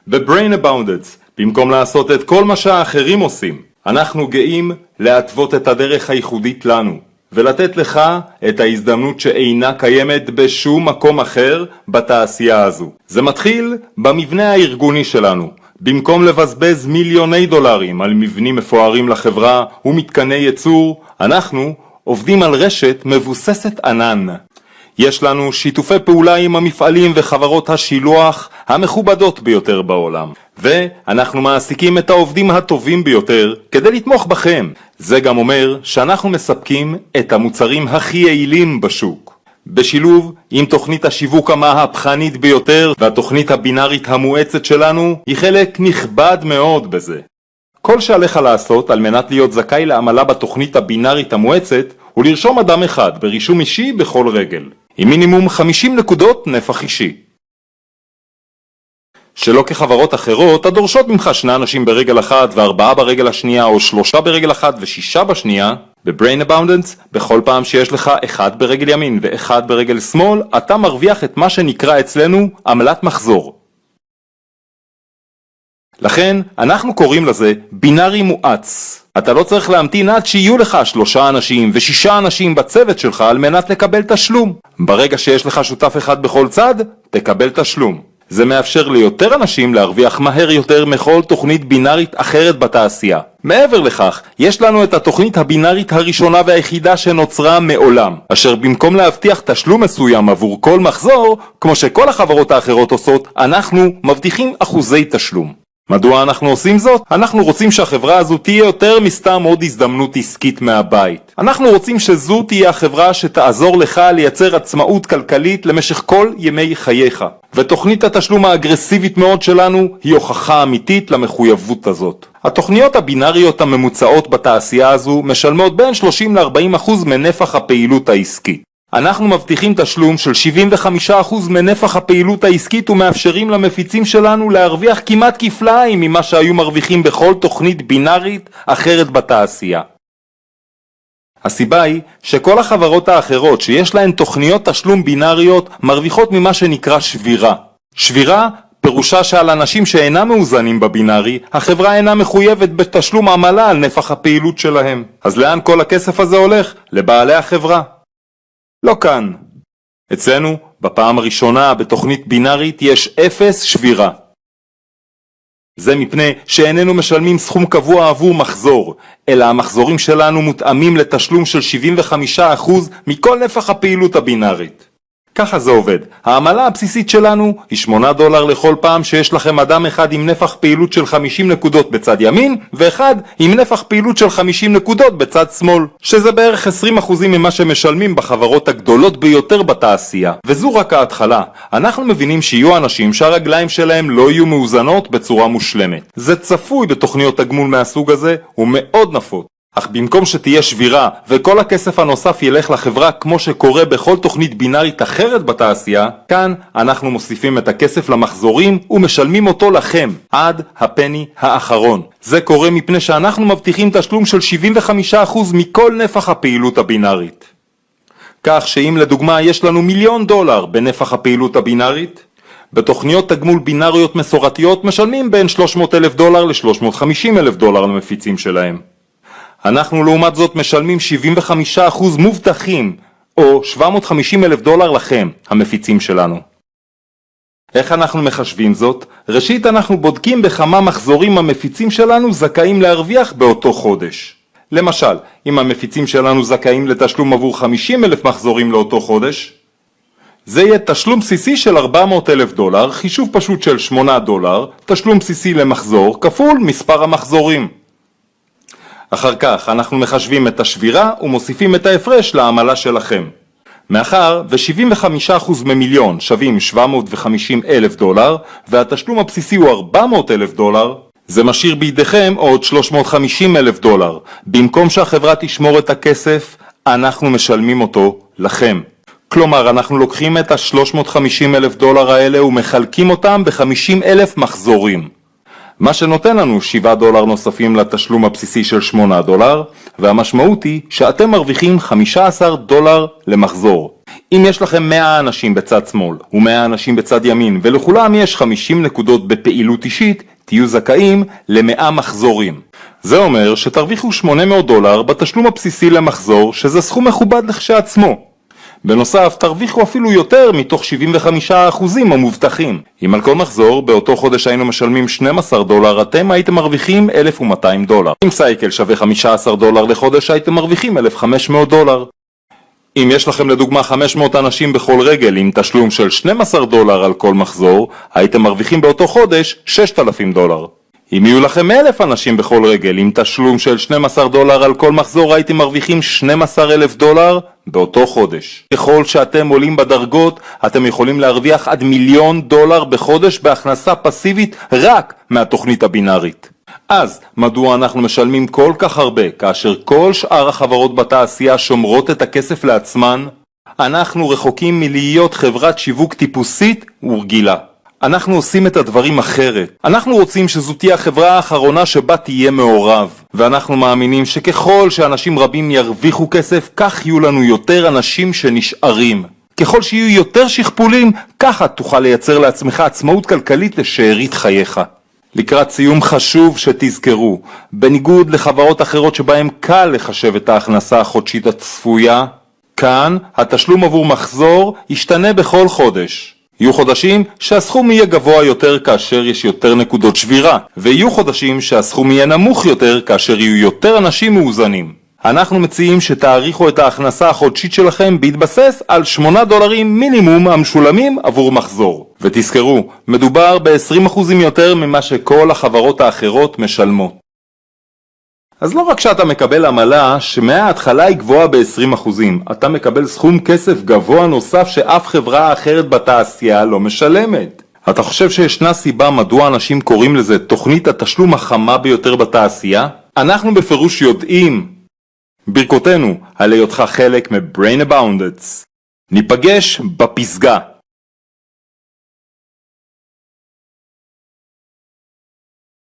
ב-Brain Abundance, במקום לעשות את כל מה שהאחרים עושים, אנחנו גאים להתוות את הדרך הייחודית לנו, ולתת לך את ההזדמנות שאינה קיימת בשום מקום אחר בתעשייה הזו. זה מתחיל במבנה הארגוני שלנו. במקום לבזבז מיליוני דולרים על מבנים מפוארים לחברה ומתקני ייצור, אנחנו עובדים על רשת מבוססת ענן. יש לנו שיתופי פעולה עם המפעלים וחברות השילוח המכובדות ביותר בעולם, ואנחנו מעסיקים את העובדים הטובים ביותר כדי לתמוך בכם. זה גם אומר שאנחנו מספקים את המוצרים הכי יעילים בשוק. בשילוב עם תוכנית השיווק המהפכנית ביותר והתוכנית הבינארית המואצת שלנו, היא חלק נכבד מאוד בזה. כל שעליך לעשות על מנת להיות זכאי לעמלה בתוכנית הבינארית המואצת הוא לרשום אדם אחד ברישום אישי בכל רגל, עם מינימום 50 נקודות נפח אישי. שלא כחברות אחרות הדורשות ממך 2 אנשים ברגל אחת ו4 ברגל השנייה, או 3 ברגל אחת ו6 בשנייה, ב-Brain Abundance, בכל פעם שיש לך 1 ברגל ימין ו1 ברגל שמאל, אתה מרוויח את מה שנקרא אצלנו עמלת מחזור. לכן אנחנו קוראים לזה בינארי מואץ. אתה לא צריך להמתין עד שיהיו לך 3 אנשים ו6 אנשים בצוות שלך על מנת לקבל תשלום. ברגע שיש לך שותף אחד בכל צד, תקבל תשלום. זה מאפשר ליותר אנשים להרוויח מהר יותר מכל תוכנית בינארית אחרת בתעשייה. מעבר לכך, יש לנו את התוכנית הבינארית הראשונה והיחידה שנוצרה מעולם, אשר במקום להבטיח תשלום מסוים עבור כל מחזור, כמו שכל החברות האחרות עושות, אנחנו מבטיחים אחוזי תשלום. מדוע אנחנו עושים זאת? אנחנו רוצים שהחברה הזו תהיה יותר מסתם עוד הזדמנות עסקית מהבית. אנחנו רוצים שזו תהיה החברה שתעזור לך לייצר עצמאות כלכלית למשך כל ימי חייך. ותוכנית התשלום האגרסיבית מאוד שלנו היא הוכחה אמיתית למחויבות הזאת. התוכניות הבינאריות הממוצעות בתעשייה הזו משלמות בין 30-40% מנפח הפעילות העסקית. אנחנו מבטיחים תשלום של 75% מנפח הפעילות העסקית ומאפשרים למפיצים שלנו להרוויח כמעט כפליים ממה שהיו מרוויחים בכל תוכנית בינארית אחרת בתעשייה. הסיבה היא שכל החברות האחרות שיש להן תוכניות תשלום בינאריות מרוויחות ממה שנקרא שבירה. שבירה פירושה שעל אנשים שאינם מאוזנים בבינארי, החברה אינה מחויבת בתשלום עמלה על נפח הפעילות שלהם. אז לאן כל הכסף הזה הולך? לבעלי החברה. לא כאן. אצלנו, בפעם הראשונה בתוכנית בינארית יש 0 שבירה. זה מפני שאיננו משלמים סכום קבוע עבור מחזור, אלא המחזורים שלנו מותאמים לתשלום של 75% מכל נפח הפעילות הבינארית. ככה זה עובד. העמלה הבסיסית שלנו היא $8 לכל פעם שיש לכם אדם אחד עם נפח פעילות של 50 נקודות בצד ימין, ואחד עם נפח פעילות של 50 נקודות בצד שמאל, שזה בערך 20% ממה שמשלמים בחברות הגדולות ביותר בתעשייה. וזו רק ההתחלה. אנחנו מבינים שיהיו אנשים שהרגליים שלהם לא יהיו מאוזנות בצורה מושלמת. זה צפוי בתוכניות תגמול מהסוג הזה, ומאוד נפוץ. אך במקום שתהיה שבירה וכל הכסף הנוסף ילך לחברה כמו שקורה בכל תוכנית בינארית אחרת בתעשייה, כאן אנחנו מוסיפים את הכסף למחזורים ומשלמים אותו לכם עד הפני האחרון. זה קורה מפני שאנחנו מבטיחים תשלום של 75% מכל נפח הפעילות הבינארית. כך שאם לדוגמה יש לנו $1,000,000 בנפח הפעילות הבינארית, בתוכניות תגמול בינאריות מסורתיות משלמים בין $300,000 ל-$350,000 למפיצים שלהם. אנחנו לעומת זאת משלמים 75% מובטחים, או $750,000 לכם, המפיצים שלנו. איך אנחנו מחשבים זאת? ראשית אנחנו בודקים בכמה מחזורים המפיצים שלנו זכאים להרוויח באותו חודש. למשל, אם המפיצים שלנו זכאים לתשלום עבור 50,000 מחזורים לאותו חודש, זה יהיה תשלום בסיסי של $400,000, חישוב פשוט של $8, תשלום בסיסי למחזור כפול מספר המחזורים. אחר כך אנחנו מחשבים את השבירה ומוסיפים את ההפרש לעמלה שלכם. מאחר ו-75% ממיליון שווים $750,000 והתשלום הבסיסי הוא $400,000, זה משאיר בידיכם עוד $350,000. במקום שהחברה תשמור את הכסף, אנחנו משלמים אותו לכם. כלומר, אנחנו לוקחים את $350,000 האלה ומחלקים אותם ב-50,000 מחזורים. מה שנותן לנו $7 נוספים לתשלום הבסיסי של $8, והמשמעות היא שאתם מרוויחים $15 למחזור. אם יש לכם 100 אנשים בצד שמאל ו100 אנשים בצד ימין ולכולם יש 50 נקודות בפעילות אישית, תהיו זכאים ל100 מחזורים. זה אומר שתרוויחו $800 בתשלום הבסיסי למחזור, שזה סכום מכובד לכשעצמו. בנוסף, תרוויחו אפילו יותר מתוך 75% המובטחים. אם על כל מחזור באותו חודש היינו משלמים $12, אתם הייתם מרוויחים $1,200. אם סייקל שווה $15 לחודש, הייתם מרוויחים $1,500. אם יש לכם לדוגמה 500 אנשים בכל רגל עם תשלום של $12 על כל מחזור, הייתם מרוויחים באותו חודש $6,000. אם יהיו לכם 1,000 אנשים בכל רגל עם תשלום של $12 על כל מחזור, הייתם מרוויחים $12,000 באותו חודש. ככל שאתם עולים בדרגות, אתם יכולים להרוויח עד $1,000,000 בחודש בהכנסה פסיבית רק מהתוכנית הבינארית. אז מדוע אנחנו משלמים כל כך הרבה כאשר כל שאר החברות בתעשייה שומרות את הכסף לעצמן? אנחנו רחוקים מלהיות חברת שיווק טיפוסית ורגילה. אנחנו עושים את הדברים אחרת. אנחנו רוצים שזו תהיה החברה האחרונה שבה תהיה מעורב. ואנחנו מאמינים שככל שאנשים רבים ירוויחו כסף, כך יהיו לנו יותר אנשים שנשארים. ככל שיהיו יותר שכפולים, ככה תוכל לייצר לעצמך עצמאות כלכלית לשארית חייך. לקראת סיום חשוב שתזכרו, בניגוד לחברות אחרות שבהן קל לחשב את ההכנסה החודשית הצפויה, כאן התשלום עבור מחזור ישתנה בכל חודש. יהיו חודשים שהסכום יהיה גבוה יותר כאשר יש יותר נקודות שבירה, ויהיו חודשים שהסכום יהיה נמוך יותר כאשר יהיו יותר אנשים מאוזנים. אנחנו מציעים שתעריכו את ההכנסה החודשית שלכם בהתבסס על $8 מינימום המשולמים עבור מחזור. ותזכרו, מדובר ב-20% יותר ממה שכל החברות האחרות משלמות. אז לא רק שאתה מקבל עמלה שמההתחלה היא גבוהה ב-20%, אתה מקבל סכום כסף גבוה נוסף שאף חברה אחרת בתעשייה לא משלמת. אתה חושב שישנה סיבה מדוע אנשים קוראים לזה תוכנית התשלום החמה ביותר בתעשייה? אנחנו בפירוש יודעים. ברכותינו על היותך חלק מ-Brain Abounded. ניפגש בפסגה.